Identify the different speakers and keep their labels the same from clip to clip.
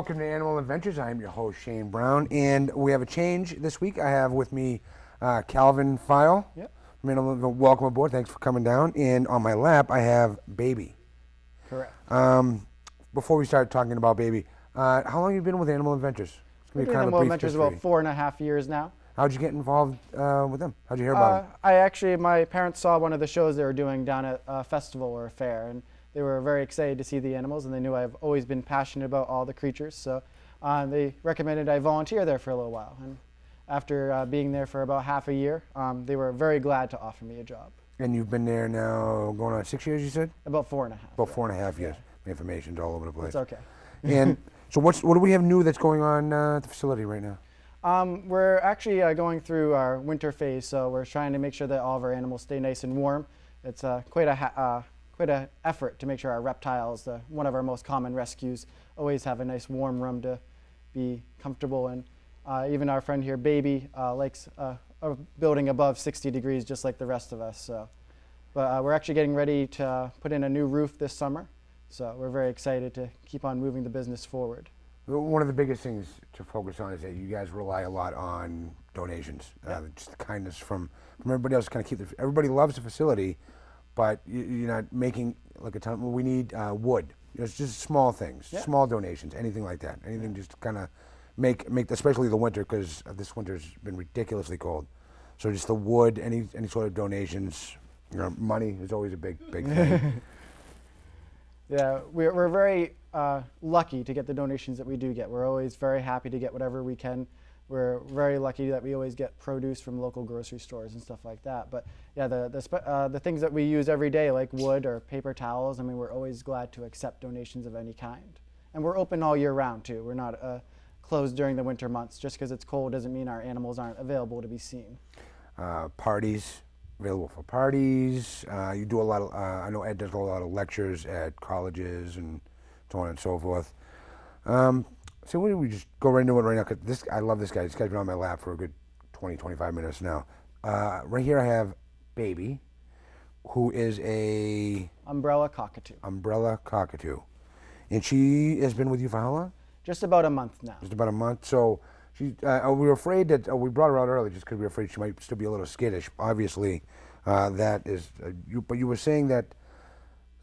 Speaker 1: welcome to Animal Adventures. I am your host, Shane Brown, and we have a change this week. I have with me Calvin File.
Speaker 2: Yep.
Speaker 1: Welcome aboard. Thanks for coming down. And on my lap, I have Baby.
Speaker 2: Correct.
Speaker 1: Before we start talking about Baby, how long have you been with Animal Adventures? It's
Speaker 2: We've
Speaker 1: gonna
Speaker 2: been
Speaker 1: be
Speaker 2: in
Speaker 1: kind of a
Speaker 2: Animal
Speaker 1: brief
Speaker 2: Adventures
Speaker 1: history.
Speaker 2: about 4.5 years now.
Speaker 1: How'd you get involved with them? How'd you hear about
Speaker 2: My parents saw one of the shows they were doing down at a festival or a fair, and they were very excited to see the animals, and they knew I've always been passionate about all the creatures, so they recommended I volunteer there for a little while. And after being there for about half a year, they were very glad to offer me a job.
Speaker 1: it? And you've been there now going on 6 years, you said?
Speaker 2: About 4.5.
Speaker 1: About 4.5 years. The information's all over the place.
Speaker 2: It's okay.
Speaker 1: And so what do we have new that's going on at the facility right now?
Speaker 2: We're actually going through our winter phase, so we're trying to make sure that all of our animals stay nice and warm. It's quite an effort to make sure our reptiles, one of our most common rescues, always have a nice warm room to be comfortable in. Even our friend here, Baby, likes a building above 60 degrees just like the rest of us. So, but we're actually getting ready to put in a new roof this summer, so we're very excited to keep on moving the business forward.
Speaker 1: One of the biggest things to focus on is that you guys rely a lot on donations, just the kindness from everybody else. Kind of keep everybody loves the facility, but you're not making like a ton. We need wood. It's just small things, small donations, anything like that. Anything just kind of make, especially the winter, because this winter's been ridiculously cold. So just the wood, any sort of donations. Money is always a big thing.
Speaker 2: Yeah, we're very lucky to get the donations that we do get. We're always very happy to get whatever we can. We're very lucky that we always get produce from local grocery stores and stuff like that. But yeah, the things that we use every day, like wood or paper towels, I mean, we're always glad to accept donations of any kind. And we're open all year round too. We're not closed during the winter months. Just because it's cold doesn't mean our animals aren't available to be seen.
Speaker 1: Parties. Available for parties. You do a lot of, I know Ed does a lot of lectures at colleges and so on and so forth. So why don't we just go right into it right now? Cause I love this guy. This guy's been on my lap for a good 20, 25 minutes now. Right here I have Baby, who is a
Speaker 2: Umbrella Cockatoo.
Speaker 1: Umbrella Cockatoo. And she has been with you for how long?
Speaker 2: Just about a month now.
Speaker 1: Just about a month. So she, we were afraid that, we brought her out early just because we were afraid she might still be a little skittish. Obviously, that is, but you were saying that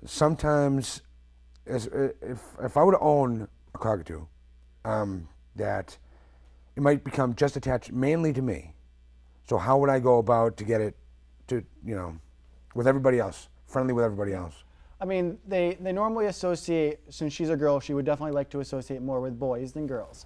Speaker 1: sometimes, if I were to own a cockatoo, that it might become just attached mainly to me. So how would I go about to get it to, with everybody else, friendly with everybody else?
Speaker 2: I mean, they normally associate, since she's a girl, she would definitely like to associate more with boys than girls.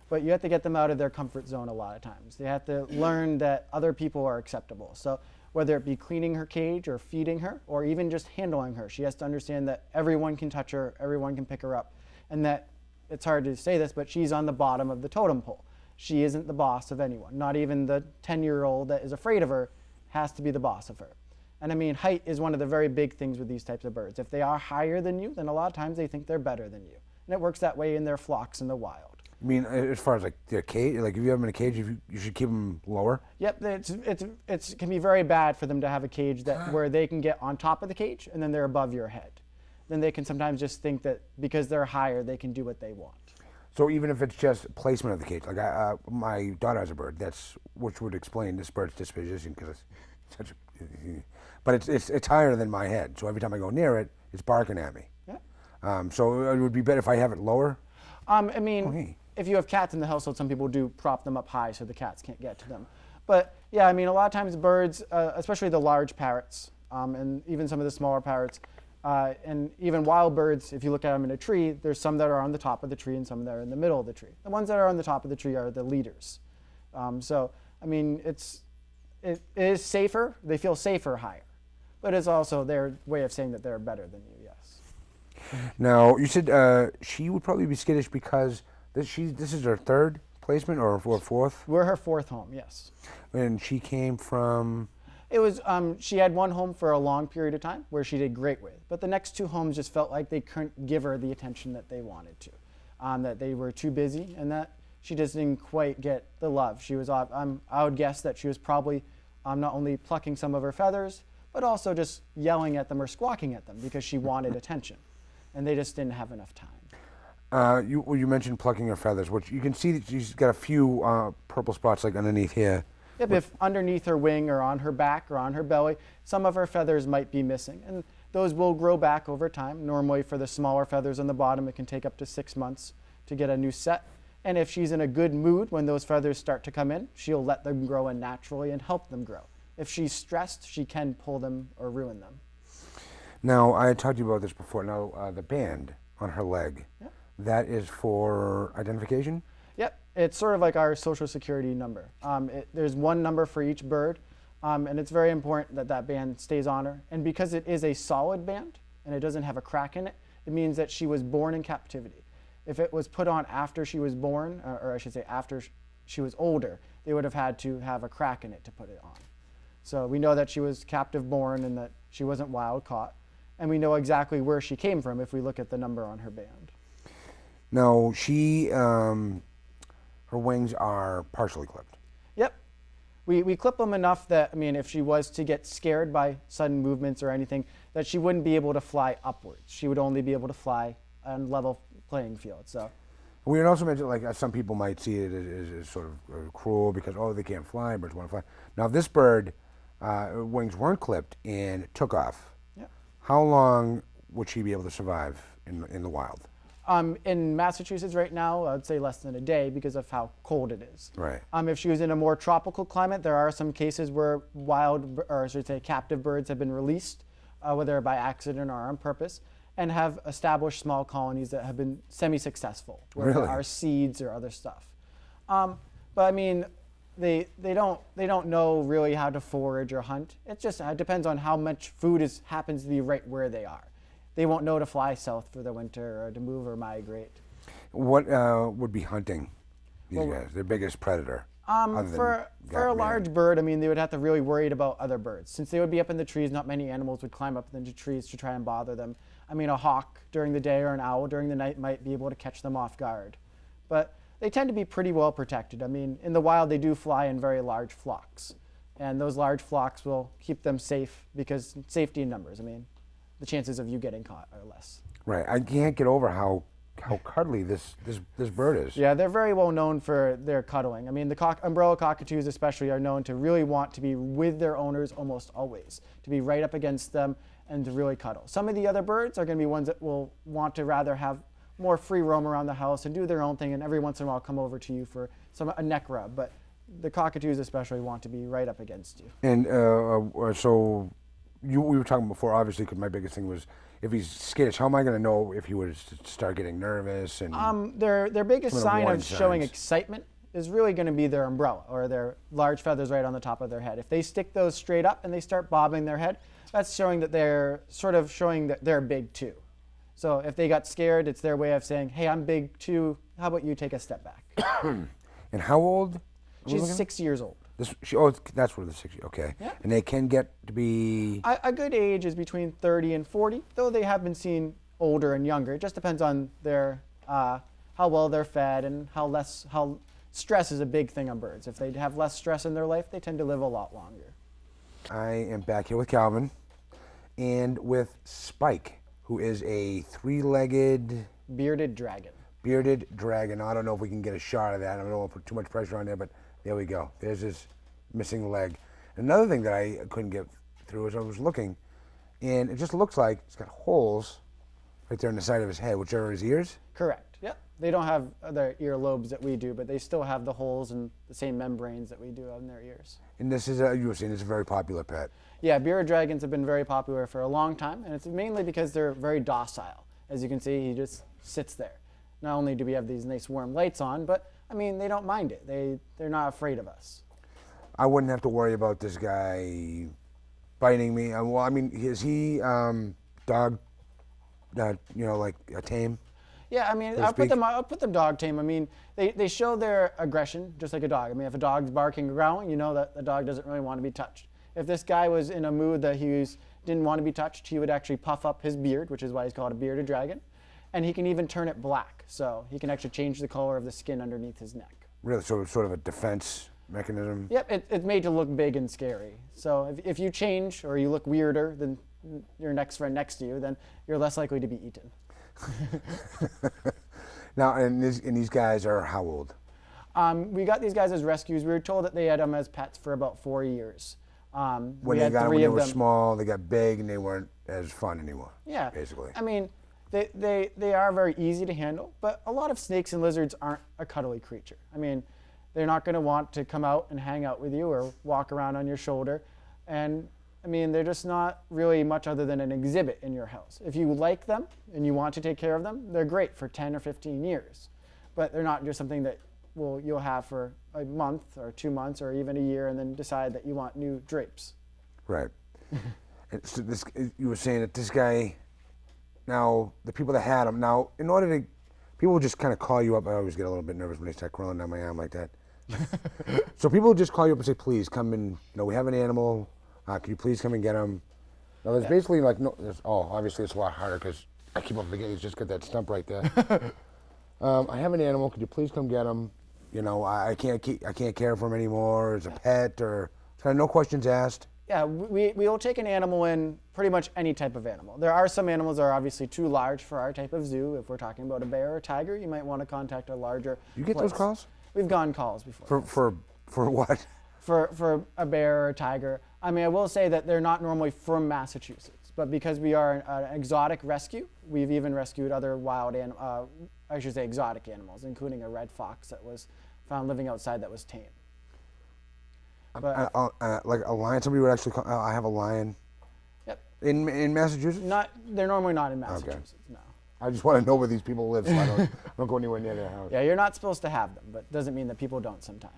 Speaker 2: But you have to get them out of their comfort zone a lot of times. They have to learn that other people are acceptable. So whether it be cleaning her cage or feeding her or even just handling her, she has to understand that everyone can touch her, everyone can pick her up, and that it's hard to say this, but she's on the bottom of the totem pole. She isn't the boss of anyone. Not even the 10-year-old that is afraid of her has to be the boss of her. And I mean, height is one of the very big things with these types of birds. If they are higher than you, then a lot of times they think they're better than you. And it works that way in their flocks in the wild.
Speaker 1: I mean, as far as like their cage, like if you have them in a cage, you should keep them lower.
Speaker 2: Yep, it can be very bad for them to have a cage where they can get on top of the cage and then they're above your head. Then they can sometimes just think that because they're higher, they can do what they want.
Speaker 1: So even if it's just placement of the cage, like my daughter has a bird, which would explain this bird's disposition because it's such a, but it's higher than my head. So every time I go near it, it's barking at me.
Speaker 2: Yeah.
Speaker 1: So it would be better if I have it lower.
Speaker 2: I mean, if you have cats in the household, some people do prop them up high so the cats can't get to them. But yeah, I mean, a lot of times birds, especially the large parrots, and even some of the smaller parrots, and even wild birds, if you look at them in a tree, there's some that are on the top of the tree and some that are in the middle of the tree. The ones that are on the top of the tree are the leaders. So, I mean, it is safer. They feel safer higher. But it's also their way of saying that they're better than you, yes.
Speaker 1: Now, you said she would probably be skittish because this is her third placement or fourth?
Speaker 2: We're her fourth home, yes.
Speaker 1: And she came from?
Speaker 2: It was, she had one home for a long period of time where she did great with, but the next two homes just felt like they couldn't give her the attention that they wanted to, that they were too busy and that she just didn't quite get the love. She was, I would guess that she was probably not only plucking some of her feathers, but also just yelling at them or squawking at them because she wanted attention, and they just didn't have enough time.
Speaker 1: You mentioned plucking her feathers, which you can see that she's got a few purple spots like underneath here.
Speaker 2: Yep, if underneath her wing or on her back or on her belly, some of her feathers might be missing. And those will grow back over time. Normally for the smaller feathers on the bottom, it can take up to 6 months to get a new set. And if she's in a good mood when those feathers start to come in, she'll let them grow in naturally and help them grow. If she's stressed, she can pull them or ruin them.
Speaker 1: Now, I had talked to you about this before. Now, the band on her leg,
Speaker 2: Yep.
Speaker 1: that is for identification?
Speaker 2: Yep, it's sort of like our social security number. There's one number for each bird, and it's very important that that band stays on her. And because it is a solid band and it doesn't have a crack in it, it means that she was born in captivity. If it was put on after she was born, or I should say after she was older, they would have had to have a crack in it to put it on. So we know that she was captive born and that she wasn't wild caught. And we know exactly where she came from if we look at the number on her band.
Speaker 1: Now, her wings are partially clipped.
Speaker 2: Yep. We clip them enough that, I mean, if she was to get scared by sudden movements or anything, that she wouldn't be able to fly upwards. She would only be able to fly on level playing field. So
Speaker 1: We had also mentioned, like, some people might see it as sort of cruel because, oh, they can't fly, birds want to fly. Now, if this bird, wings weren't clipped and took off,
Speaker 2: yep.
Speaker 1: how long would she be able to survive in the wild?
Speaker 2: In Massachusetts right now, I'd say less than a day because of how cold it is.
Speaker 1: Right.
Speaker 2: If she was in a more tropical climate, there are some cases where wild, or I should say captive birds have been released, whether by accident or on purpose, and have established small colonies that have been semi-successful, where
Speaker 1: Really?
Speaker 2: there are seeds or other stuff. But I mean, they don't know really how to forage or hunt. It just depends on how much food happens to be right where they are. They won't know to fly south for the winter or to move or migrate.
Speaker 1: What would be hunting these guys? Their biggest predator?
Speaker 2: For a large bird, I mean, they would have to really worry about other birds. Since they would be up in the trees, not many animals would climb up into trees to try and bother them. I mean, a hawk during the day or an owl during the night might be able to catch them off guard. But they tend to be pretty well protected. I mean, in the wild, they do fly in very large flocks. And those large flocks will keep them safe because safety in numbers. I mean, the chances of you getting caught are less.
Speaker 1: Right. I can't get over how cuddly this bird is.
Speaker 2: Yeah, they're very well known for their cuddling. I mean, the umbrella cockatoos especially are known to really want to be with their owners almost always, to be right up against them and to really cuddle. Some of the other birds are going to be ones that will want to rather have more free roam around the house and do their own thing and every once in a while come over to you for a neck rub. But the cockatoos especially want to be right up against you.
Speaker 1: And so we were talking before, obviously, because my biggest thing was if he's skittish, how am I going to know if he would start getting nervous? And
Speaker 2: Their biggest
Speaker 1: Some of the
Speaker 2: sign
Speaker 1: warning
Speaker 2: of showing
Speaker 1: signs.
Speaker 2: excitement is really going to be their umbrella or their large feathers right on the top of their head. If they stick those straight up and they start bobbing their head, that's showing that they're sort of showing that they're big too. So if they got scared, it's their way of saying, hey, I'm big too. How about you take a step back?
Speaker 1: And how old?
Speaker 2: She's 6 years old.
Speaker 1: That's where the 60. Okay.
Speaker 2: Yeah.
Speaker 1: And they can get to be.
Speaker 2: A good age is between 30 and 40, though they have been seen older and younger. It just depends on their how well they're fed and how stress is a big thing on birds. If they have less stress in their life, they tend to live a lot longer.
Speaker 1: I am back here with Calvin, and with Spike, who is a three-legged
Speaker 2: Bearded dragon.
Speaker 1: bearded dragon. I don't know if we can get a shot of that. I don't want to put too much pressure on there, but there we go. There's his missing leg. Another thing that I couldn't get through is I was looking, and it just looks like it's got holes right there in the side of his head, which are his ears.
Speaker 2: Correct. Yep. They don't have their earlobes that we do, but they still have the holes and the same membranes that we do on their ears.
Speaker 1: And this is you were saying it's a very popular pet.
Speaker 2: Yeah, bearded dragons have been very popular for a long time, and it's mainly because they're very docile. As you can see, he just sits there. Not only do we have these nice warm lights on, but I mean, they don't mind it. They're not afraid of us.
Speaker 1: I wouldn't have to worry about this guy biting me. Well, I mean, is he dog, like a tame?
Speaker 2: Yeah, I mean,
Speaker 1: So to speak?
Speaker 2: I'll put them dog tame. I mean, they show their aggression just like a dog. I mean, if a dog's barking or growling, you know that the dog doesn't really want to be touched. If this guy was in a mood that didn't want to be touched, he would actually puff up his beard, which is why he's called a bearded dragon. And he can even turn it black, so he can actually change the color of the skin underneath his neck.
Speaker 1: Really, so it's sort of a defense mechanism.
Speaker 2: Yep, it's made to look big and scary. So if you change or you look weirder than your next friend next to you, then you're less likely to be eaten.
Speaker 1: Now, and these guys are how old?
Speaker 2: We got these guys as rescues. We were told that they had them as pets for about 4 years.
Speaker 1: When
Speaker 2: We
Speaker 1: they
Speaker 2: had
Speaker 1: got
Speaker 2: 3
Speaker 1: when they
Speaker 2: of
Speaker 1: were
Speaker 2: them.
Speaker 1: small, they got big, and they weren't as fun anymore.
Speaker 2: Yeah.
Speaker 1: Basically.
Speaker 2: I mean, they are very easy to handle, but a lot of snakes and lizards aren't a cuddly creature. I mean, they're not going to want to come out and hang out with you or walk around on your shoulder. And I mean, they're just not really much other than an exhibit in your house. If you like them and you want to take care of them, they're great for 10 or 15 years. But they're not just something that you'll have for a month or 2 months or even a year and then decide that you want new drapes.
Speaker 1: Right. And so you were saying that this guy, now the people that had him, now in order to, people will just kind of call you up. I always get a little bit nervous when they start crawling down my arm like that. So people will just call you up and say, please come and, we have an animal. Can you please come and get him? Now there's basically like, obviously it's a lot harder because I keep on forgetting, just got that stump right there. I have an animal, could you please come get him? I can't care for him anymore as a pet, or kind of no questions asked.
Speaker 2: Yeah, we will take an animal in, pretty much any type of animal. There are some animals that are obviously too large for our type of zoo. If we're talking about a bear or a tiger, you might want to contact a larger
Speaker 1: You get
Speaker 2: place.
Speaker 1: those calls?
Speaker 2: We've gotten calls before.
Speaker 1: For what?
Speaker 2: For a bear or a tiger. I mean, I will say that they're not normally from Massachusetts, but because we are an exotic rescue, we've even rescued other exotic animals, including a red fox that was found living outside that was tame. But,
Speaker 1: Like a lion, somebody would actually call, I have a lion.
Speaker 2: Yep.
Speaker 1: In Massachusetts?
Speaker 2: They're normally not in Massachusetts, no.
Speaker 1: I just want to know where these people live so I don't go anywhere near their house.
Speaker 2: Yeah, you're not supposed to have them, but doesn't mean that people don't sometimes.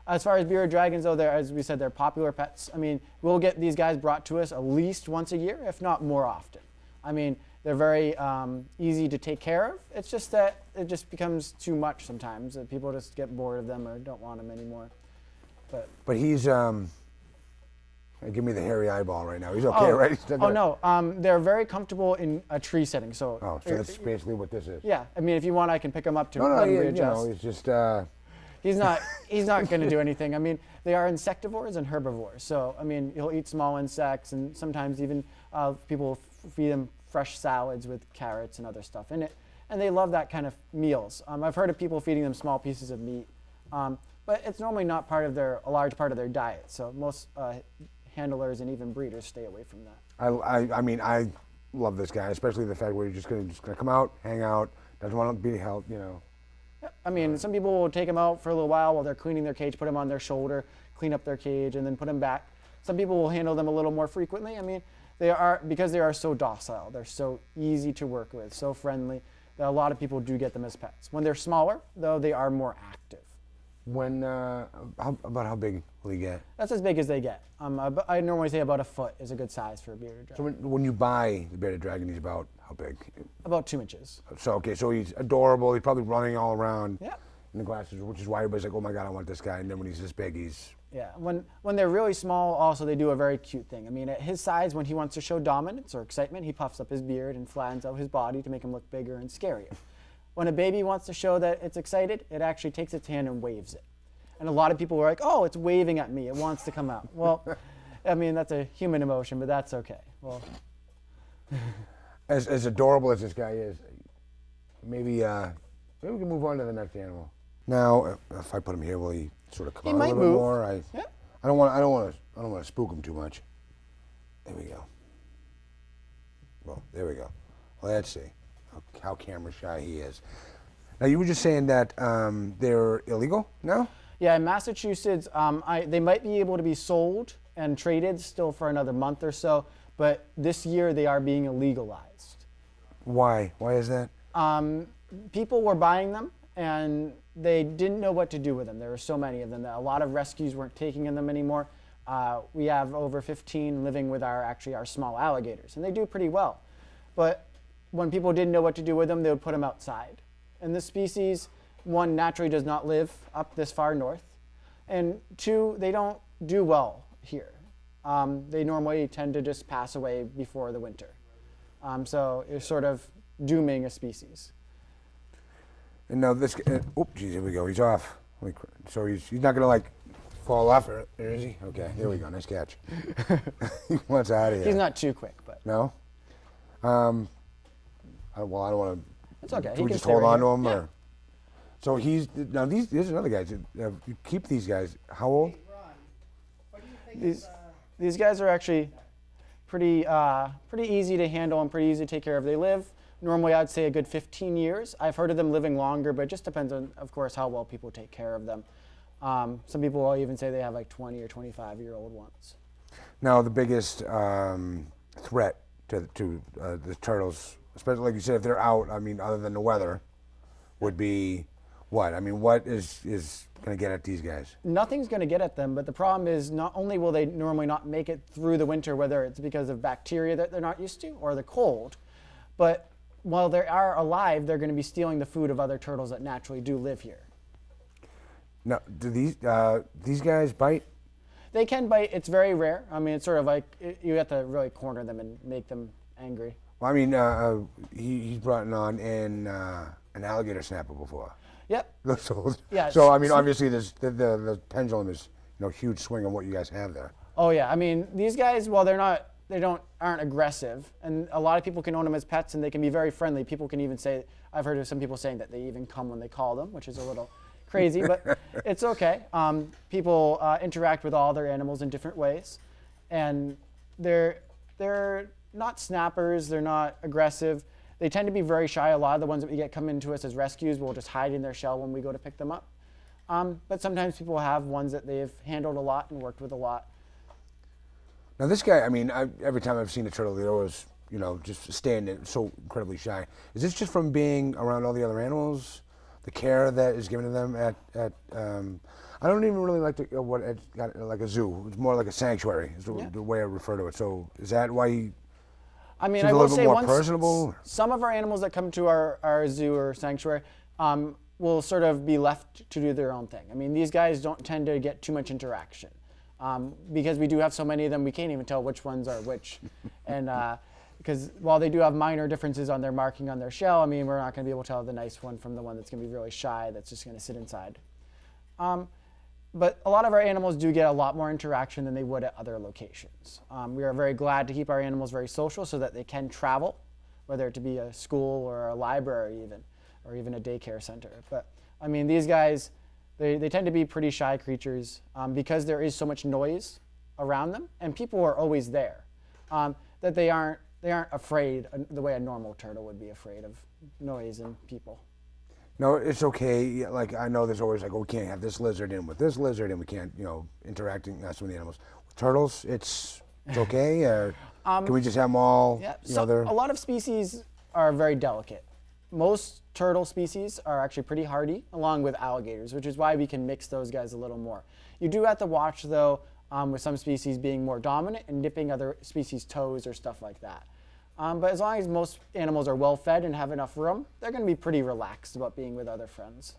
Speaker 2: As far as bearded dragons, though, as we said, they're popular pets. I mean, we'll get these guys brought to us at least once a year, if not more often. I mean, they're very easy to take care of. It's just that it just becomes too much sometimes. People just get bored of them or don't want them anymore.
Speaker 1: But he's, give me the hairy eyeball right now. He's okay, right? He's still
Speaker 2: no, they're very comfortable in a tree setting. So
Speaker 1: that's basically what this is.
Speaker 2: Yeah, I mean, if you want, I can pick him up to
Speaker 1: readjust. He's just...
Speaker 2: He's not going to do anything. I mean, they are insectivores and herbivores. So, I mean, he'll eat small insects, and sometimes even people feed him fresh salads with carrots and other stuff in it. And they love that kind of meals. I've heard of people feeding them small pieces of meat, but it's normally not a large part of their diet. So most handlers and even breeders stay away from that.
Speaker 1: I mean, I love this guy, especially the fact where he's just gonna come out, hang out, doesn't want to be held,
Speaker 2: I mean, some people will take them out for a little while they're cleaning their cage, put them on their shoulder, clean up their cage, and then put them back. Some people will handle them a little more frequently. I mean, because they are so docile, they're so easy to work with, so friendly, that a lot of people do get them as pets. When they're smaller, though, they are more active.
Speaker 1: About how big will he get?
Speaker 2: That's as big as they get. I normally say about a foot is a good size for a bearded dragon.
Speaker 1: So when you buy the bearded dragon, he's about how big?
Speaker 2: About 2 inches.
Speaker 1: So he's adorable. He's probably running all around.
Speaker 2: Yeah.
Speaker 1: In the glasses, which is why everybody's like, oh my God, I want this guy. And then when he's this big, he's...
Speaker 2: Yeah, when they're really small, also they do a very cute thing. I mean, at his size, when he wants to show dominance or excitement, he puffs up his beard and flattens out his body to make him look bigger and scarier. When a baby wants to show that it's excited, it actually takes its hand and waves it. And a lot of people are like, oh, it's waving at me. It wants to come out. Well, I mean, that's a human emotion, but that's okay. Well,
Speaker 1: as adorable as this guy is, maybe we can move on to the next animal. Now, if I put him here, will he sort of come out a little bit more? I don't want to spook him too much. There we go. Well, there we go. Well, let's see how camera shy he is. Now, you were just saying that they're illegal now?
Speaker 2: Yeah, in Massachusetts, they might be able to be sold and traded still for another month or so, but this year they are being illegalized.
Speaker 1: Why? Why is that?
Speaker 2: People were buying them, and they didn't know what to do with them. There were so many of them that a lot of rescues weren't taking them anymore. We have over 15 living with our small alligators, and they do pretty well. But when people didn't know what to do with them, they would put them outside. And this species, one, naturally does not live up this far north, and two, they don't do well here. They normally tend to just pass away before the winter. So it's sort of dooming a species.
Speaker 1: And now this, geez, here we go. He's off. So he's not gonna like fall off, or is he? Okay, there we go. Nice catch. He wants out of here.
Speaker 2: He's not too quick, but
Speaker 1: no. Well, I don't want
Speaker 2: It's okay.
Speaker 1: Do
Speaker 2: He
Speaker 1: we
Speaker 2: can
Speaker 1: just
Speaker 2: stay
Speaker 1: hold
Speaker 2: right
Speaker 1: on to
Speaker 2: here.
Speaker 1: him,
Speaker 2: Yeah.
Speaker 1: or? So now these are other guys. You keep these guys. How old?
Speaker 2: These guys are actually pretty easy to handle and pretty easy to take care of. They live normally, I'd say, a good 15 years. I've heard of them living longer, but it just depends on, of course, how well people take care of them. Some people will even say they have like 20 or 25-year-old ones.
Speaker 1: Now the biggest threat to the turtles, especially like you said, if they're out. I mean, other than the weather, would be what? I mean, what is going to get at these guys?
Speaker 2: Nothing's going to get at them, but the problem is not only will they normally not make it through the winter, whether it's because of bacteria that they're not used to or the cold, but while they are alive, they're going to be stealing the food of other turtles that naturally do live here.
Speaker 1: Now, do these guys bite?
Speaker 2: They can bite. It's very rare. I mean, it's sort of like you have to really corner them and make them angry.
Speaker 1: Well, I mean, he's brought on an alligator snapper before.
Speaker 2: Yep.
Speaker 1: So,
Speaker 2: Yeah,
Speaker 1: so I mean, obviously, the pendulum is huge swing on what you guys have there.
Speaker 2: Oh yeah. I mean, these guys, while aren't aggressive, and a lot of people can own them as pets, and they can be very friendly. People can even say, I've heard of some people saying that they even come when they call them, which is a little crazy, but it's okay. People interact with all their animals in different ways, and they're not snappers. They're not aggressive. They tend to be very shy. A lot of the ones that we get come into us as rescues will just hide in their shell when we go to pick them up. But sometimes people have ones that they've handled a lot and worked with a lot.
Speaker 1: Now this guy, I mean, every time I've seen a turtle, they're always, just standing so incredibly shy. Is this just from being around all the other animals? The care that is given to them at I don't even really like like a zoo. It's more like a sanctuary is the way I refer to it. So is that why he
Speaker 2: I mean,
Speaker 1: seems
Speaker 2: I
Speaker 1: a
Speaker 2: will
Speaker 1: little bit
Speaker 2: say
Speaker 1: more personable?
Speaker 2: Some of our animals that come to our zoo or sanctuary will sort of be left to do their own thing. I mean, these guys don't tend to get too much interaction. Because we do have so many of them, we can't even tell which ones are which. And because while they do have minor differences on their marking on their shell, I mean, we're not going to be able to tell the nice one from the one that's going to be really shy, that's just going to sit inside. But a lot of our animals do get a lot more interaction than they would at other locations. We are very glad to keep our animals very social so that they can travel, whether it to be a school or a library even, or even a daycare center. But I mean, these guys, they tend to be pretty shy creatures because there is so much noise around them, and people are always there, that they aren't afraid the way a normal turtle would be afraid of noise and people.
Speaker 1: No, it's okay. Like I know there's always like, oh, we can't have this lizard in with this lizard, and we can't, interacting with the animals. With turtles, it's okay. Or can we just have them all?
Speaker 2: Yeah.
Speaker 1: They're
Speaker 2: A lot of species are very delicate. Most turtle species are actually pretty hardy, along with alligators, which is why we can mix those guys a little more. You do have to watch, though, with some species being more dominant and nipping other species' toes or stuff like that. But as long as most animals are well fed and have enough room, they're going to be pretty relaxed about being with other friends.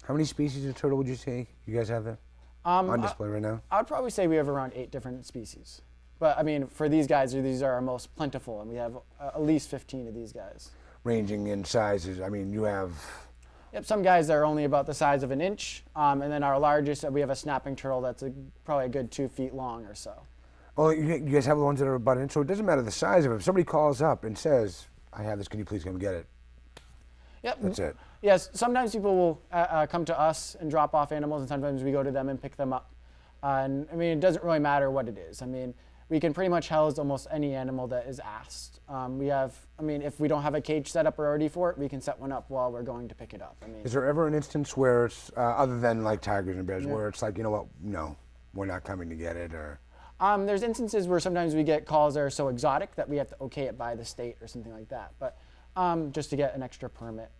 Speaker 1: How many species of turtle would you say you guys have there on display right now?
Speaker 2: I would probably say we have around 8 different species. But I mean, for these guys, these are our most plentiful, and we have at least 15 of these guys.
Speaker 1: Ranging in sizes. I mean, you have.
Speaker 2: Yep, some guys are only about the size of an inch, and then our largest, we have a snapping turtle that's probably a good 2 feet long or so.
Speaker 1: Oh, you guys have the ones that are about an inch, so it doesn't matter the size of it. If somebody calls up and says, "I have this, can you please come get it?"
Speaker 2: Yep.
Speaker 1: That's it.
Speaker 2: Yes, sometimes people will come to us and drop off animals, and sometimes we go to them and pick them up. And I mean, it doesn't really matter what it is. I mean, we can pretty much house almost any animal that is asked. If we don't have a cage set up already for it, we can set one up while we're going to pick it up.
Speaker 1: Is there ever an instance where it's, other than like tigers and bears, where it's like, you know what, no, we're not coming to get it, or?
Speaker 2: There's instances where sometimes we get calls that are so exotic that we have to okay it by the state or something like that, but just to get an extra permit.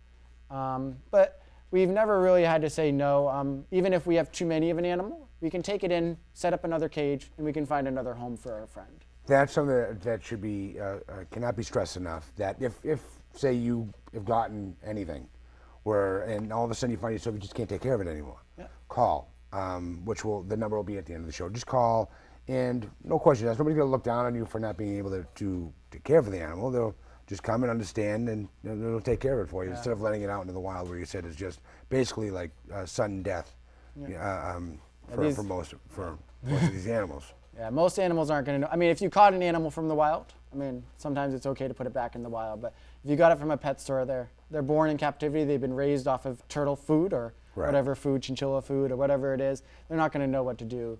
Speaker 2: But we've never really had to say no. Even if we have too many of an animal, we can take it in, set up another cage, and we can find another home for our friend.
Speaker 1: That's something that should be, cannot be stressed enough, that if say you have gotten anything, and all of a sudden you find yourself, you just can't take care of it anymore, call, the number will be at the end of the show. Just call. And no question asked, nobody's going to look down on you for not being able to take care of the animal. They'll just come and understand, and they'll take care of it for you instead of letting it out into the wild, where you said it's just basically like sudden death for most of these animals.
Speaker 2: Yeah, most animals aren't going to know. I mean, if you caught an animal from the wild, I mean, sometimes it's okay to put it back in the wild, but if you got it from a pet store, they're They're born in captivity. They've been raised off of turtle food or whatever food, chinchilla food or whatever it is. They're not going to know what to do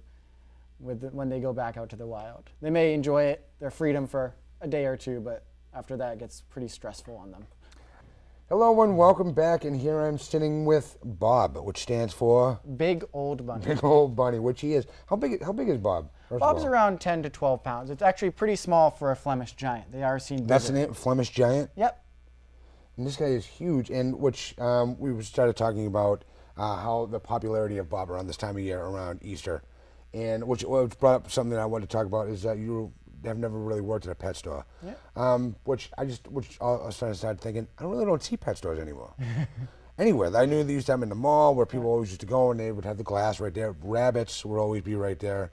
Speaker 2: when they go back out to the wild. They may enjoy it, their freedom for a day or two, but after that it gets pretty stressful on them.
Speaker 1: Hello and welcome back, and here I'm sitting with Bob, which stands for
Speaker 2: Big Old Bunny.
Speaker 1: Big Old Bunny, which he is. How big is Bob?
Speaker 2: Bob's around 10 to 12 pounds. It's actually pretty small for a Flemish giant. They are seen bigger.
Speaker 1: That's the name, Flemish Giant?
Speaker 2: Yep.
Speaker 1: And this guy is huge, and which we started talking about how the popularity of Bob around this time of year, around Easter, and which brought up something that I wanted to talk about is that you have never really worked at a pet store.
Speaker 2: Yeah.
Speaker 1: Which I was started thinking, I really don't see pet stores anymore. Anywhere. I knew they used to have them in the mall where people always used to go and they would have the glass right there. Rabbits would always be right there.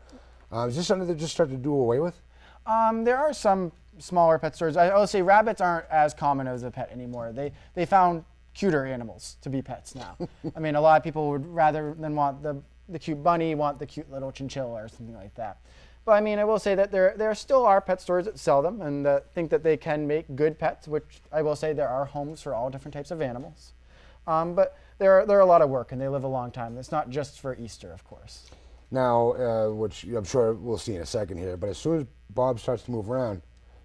Speaker 1: Is this something they just started to do away with?
Speaker 2: There are some smaller pet stores. I will say rabbits aren't as common as a pet anymore. They found cuter animals to be pets now. I mean, a lot of people would rather than want the cute bunny, want the cute little chinchilla or something like that. But I mean, I will say that there still are pet stores that sell them and that think that they can make good pets, which I will say there are homes for all different types of animals. But they're a lot of work and they live a long time. It's not just for Easter, of course.
Speaker 1: Now, which I'm sure we'll see in a second here, but as soon as Bob starts to move around,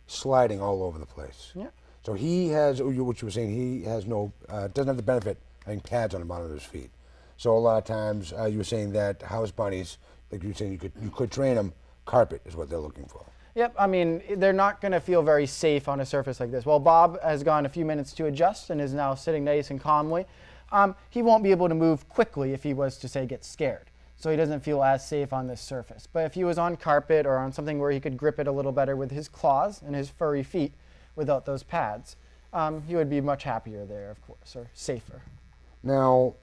Speaker 1: sliding all over the place.
Speaker 2: Yeah.
Speaker 1: So he has, what you were saying, he has doesn't have the benefit of having pads on the bottom of his feet. So a lot of times you were saying that house bunnies, like you were saying, you could train them. Carpet is what they're looking for.
Speaker 2: Yep, I mean, they're not going to feel very safe on a surface like this. Well, Bob has gone a few minutes to adjust and is now sitting nice and calmly. He won't be able to move quickly if he was to, say, get scared. So he doesn't feel as safe on this surface. But if he was on carpet or on something where he could grip it a little better with his claws and his furry feet without those pads, he would be much happier there, of course, or safer.
Speaker 1: Now,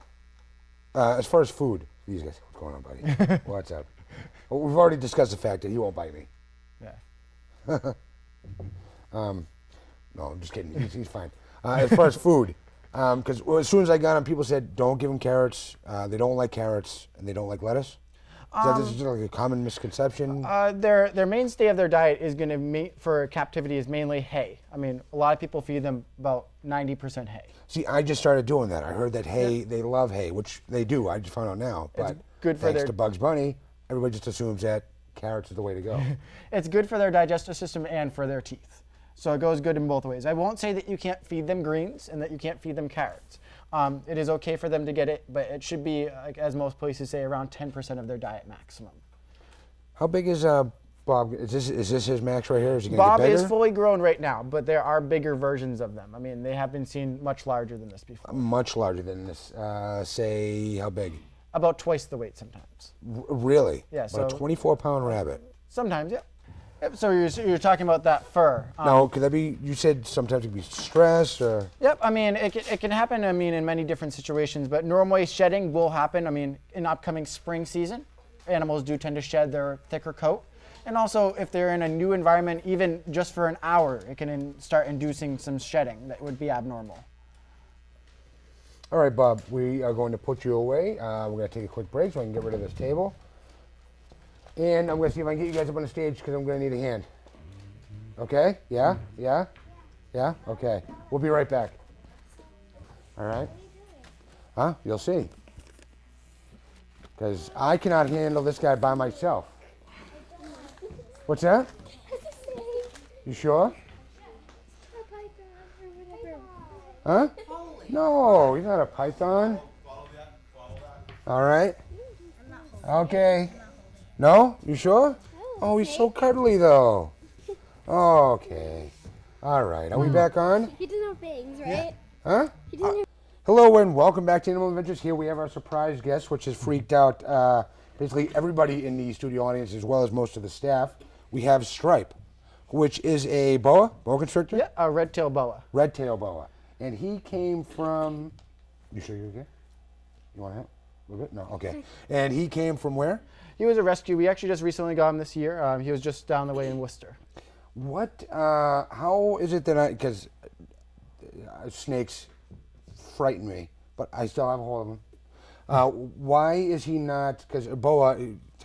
Speaker 1: as far as food, these guys, what's going on, buddy? What's up? Well, we've already discussed the fact that he won't bite me.
Speaker 2: Yeah.
Speaker 1: No, I'm just kidding. He's fine. As far as food, because as soon as I got him, people said, don't give him carrots. They don't like carrots, and they don't like lettuce. This is like a common misconception?
Speaker 2: Their mainstay of their diet is going to, for captivity, is mainly hay. I mean, a lot of people feed them about 90% hay.
Speaker 1: See, I just started doing that. I heard that hay, they love hay, which they do. I just found out now. But
Speaker 2: it's good for
Speaker 1: thanks to Bugs Bunny, everybody just assumes that carrots is the way to go.
Speaker 2: It's good for their digestive system and for their teeth. So it goes good in both ways. I won't say that you can't feed them greens and that you can't feed them carrots. It is okay for them to get it, but it should be, like, as most places say, around 10% of their diet maximum.
Speaker 1: How big is Bob? Is this his max right here? Is he going to
Speaker 2: Bob
Speaker 1: get bigger?
Speaker 2: is fully grown right now, but there are bigger versions of them. I mean, they have been seen much larger than this before.
Speaker 1: Much larger than this. Say, how big?
Speaker 2: About twice the weight sometimes.
Speaker 1: Really?
Speaker 2: Yeah.
Speaker 1: About a 24-pound rabbit.
Speaker 2: Sometimes, yeah. Yep, so you're talking about that fur.
Speaker 1: Now, could that be, you said sometimes it could be stress or?
Speaker 2: Yep, I mean, it can happen, I mean, in many different situations, but normally shedding will happen. I mean, in upcoming spring season, animals do tend to shed their thicker coat. And also, if they're in a new environment, even just for an hour, it can start inducing some shedding that would be abnormal.
Speaker 1: All right, Bob, we are going to put you away. We're going to take a quick break so I can get rid of this table. And I'm going to see if I can get you guys up on the stage because I'm going to need a hand. Okay? Yeah? Yeah? Yeah? Okay. We'll be right back. All right? Huh? You'll see. Because I cannot handle this guy by myself. What's that? You sure? Huh? No, he's not a python. All right. Okay. No? You sure? Oh, he's so cuddly, though. Okay. All right. Are we back on?
Speaker 3: He doesn't have bangs, right?
Speaker 1: Huh?
Speaker 3: He doesn't have...
Speaker 1: Hello and welcome back to Animal Adventures. Here we have our surprise guest, which has freaked out basically everybody in the studio audience as well as most of the staff. We have Stripe, which is a boa constrictor?
Speaker 2: Yeah, a red-tailed boa.
Speaker 1: Red-tailed boa. And he came from, you sure you're okay? You want to help? A little bit? No? Okay. And he came from where?
Speaker 2: He was a rescue. We actually just recently got him this year. He was just down the way in Worcester.
Speaker 1: What, how is it that because snakes frighten me, but I still have a hold of him. Why is he not, because boa,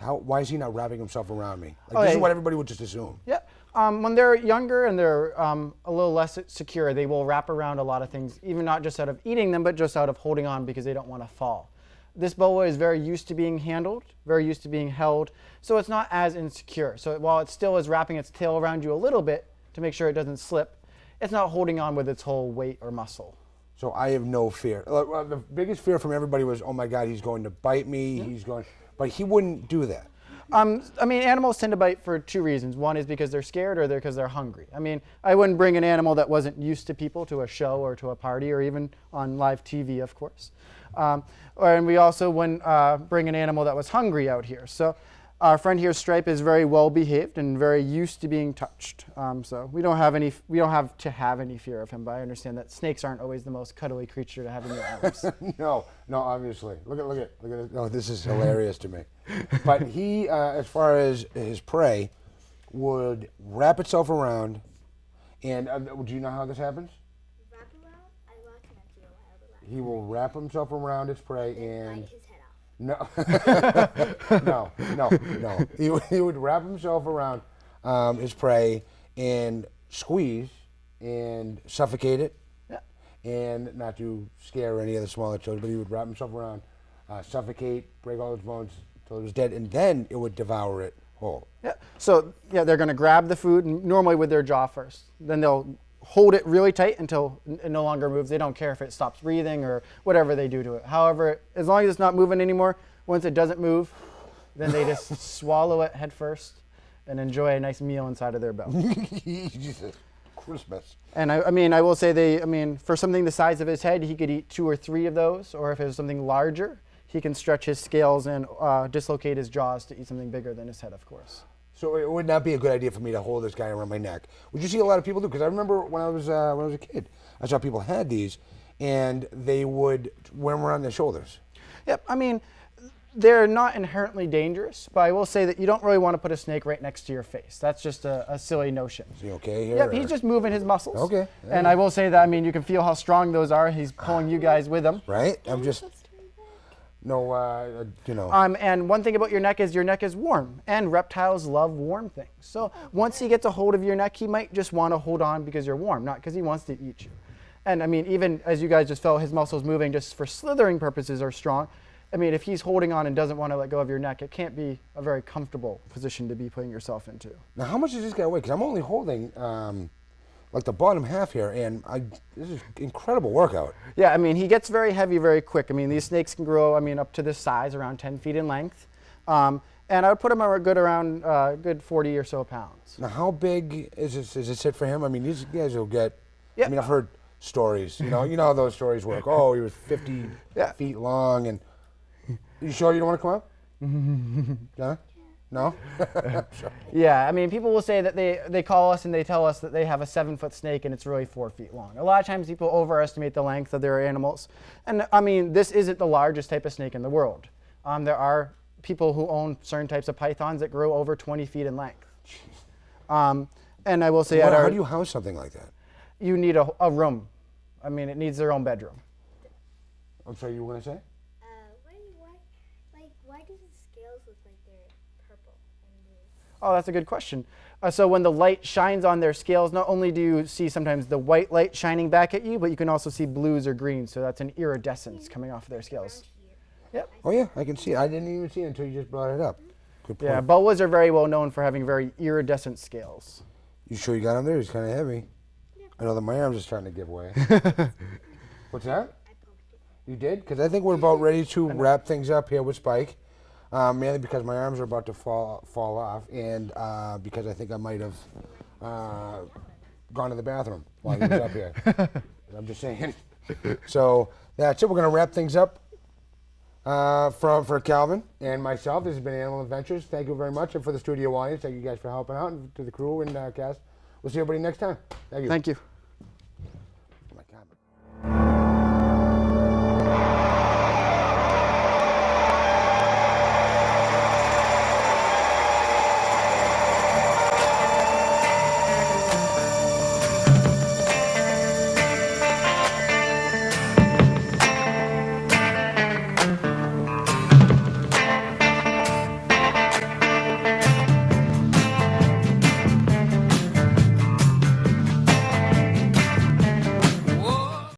Speaker 1: why is he not wrapping himself around me? Like, this is what everybody would just assume.
Speaker 2: Yeah. When they're younger and they're a little less secure, they will wrap around a lot of things, even not just out of eating them, but just out of holding on because they don't want to fall. This boa is very used to being handled, very used to being held, so it's not as insecure. So while it still is wrapping its tail around you a little bit to make sure it doesn't slip, it's not holding on with its whole weight or muscle.
Speaker 1: So I have no fear. Well, the biggest fear from everybody was, oh my God, he's going to bite me. He's going, but he wouldn't do that.
Speaker 2: I mean, animals tend to bite for two reasons. One is because they're scared or because they're hungry. I mean, I wouldn't bring an animal that wasn't used to people to a show or to a party or even on live TV, of course. And we also wouldn't bring an animal that was hungry out here. So our friend here, Stripe, is very well behaved and very used to being touched. So we don't have to have any fear of him. But I understand that snakes aren't always the most cuddly creature to have in your arms.
Speaker 1: No, obviously. Look at it. Oh, this is hilarious to me. But he, as far as his prey, would wrap itself around. And do you know how this happens?
Speaker 3: Wrap around? I watched him actually a while back.
Speaker 1: He will wrap himself around its prey and.
Speaker 3: Bite his head off.
Speaker 1: No. He would wrap himself around his prey and squeeze and suffocate it.
Speaker 2: Yeah.
Speaker 1: And not to scare any of the smaller children, but he would wrap himself around, suffocate, break all its bones till it was dead, and then it would devour it whole.
Speaker 2: Yeah. So yeah, they're going to grab the food normally with their jaw first. Then they'll hold it really tight until it no longer moves. They don't care if it stops breathing or whatever they do to it. However, as long as it's not moving anymore, once it doesn't move, then they just swallow it head first and enjoy a nice meal inside of their belly.
Speaker 1: Jesus, Christmas.
Speaker 2: And I will say for something the size of his head, he could eat 2 or 3 of those, or if it was something larger, he can stretch his scales and dislocate his jaws to eat something bigger than his head, of course.
Speaker 1: So it would not be a good idea for me to hold this guy around my neck. Would you see a lot of people do? Because I remember when I was a kid, I saw people had these, and they would wear them around their shoulders.
Speaker 2: Yep. I mean, they're not inherently dangerous, but I will say that you don't really want to put a snake right next to your face. That's just a silly notion.
Speaker 1: Is he okay here?
Speaker 2: Yep. He's just moving his muscles.
Speaker 1: Okay.
Speaker 2: And I will say that you can feel how strong those are. He's pulling you guys with him.
Speaker 1: Right? I'm just. No,
Speaker 2: And one thing about your neck is warm, and reptiles love warm things. So once he gets a hold of your neck, he might just want to hold on because you're warm, not because he wants to eat you. And even as you guys just felt his muscles moving just for slithering purposes are strong. If he's holding on and doesn't want to let go of your neck, it can't be a very comfortable position to be putting yourself into.
Speaker 1: Now, how much does this guy weigh? Because I'm only holding like the bottom half here, and this is incredible workout.
Speaker 2: Yeah, he gets very heavy very quick. These snakes can grow, up to this size, around 10 feet in length. And I would put him around good 40 or so pounds.
Speaker 1: Now, how big is this it for him? These guys will get,
Speaker 2: Yeah.
Speaker 1: I've heard stories, you know how those stories work. Oh, he was 50 feet long, and you sure you don't want to come up? Yeah? No? Sure.
Speaker 2: Yeah, people will say that they call us and they tell us that they have a 7-foot snake and it's really 4 feet long. A lot of times people overestimate the length of their animals. And this isn't the largest type of snake in the world. There are people who own certain types of pythons that grow over 20 feet in length. And I will say
Speaker 1: How do you house something like that?
Speaker 2: You need a room. It needs their own bedroom.
Speaker 1: I'm sorry, you were going to say?
Speaker 3: Why do the scales look like they're purple and blue?
Speaker 2: Oh, that's a good question. So when the light shines on their scales, not only do you see sometimes the white light shining back at you, but you can also see blues or greens. So that's an iridescence coming off of their scales. Yep.
Speaker 1: Oh, yeah, I can see it. I didn't even see it until you just brought it up. Good point.
Speaker 2: Yeah, boas are very well known for having very iridescent scales.
Speaker 1: You sure you got him there? He's kind of heavy. Yeah. I know that my arm's just starting to give way. What's that?
Speaker 3: I poked it.
Speaker 1: You did? Because I think we're about ready to wrap things up here with Spike. Mainly because my arms are about to fall off, and because I think I might have gone to the bathroom while he was up here. I'm just saying. So that's it. We're going to wrap things up for Calvin and myself. This has been Animal Adventures. Thank you very much. And for the studio audience, thank you guys for helping out. And to the crew and cast, we'll see everybody next time. Thank you.
Speaker 2: Thank you.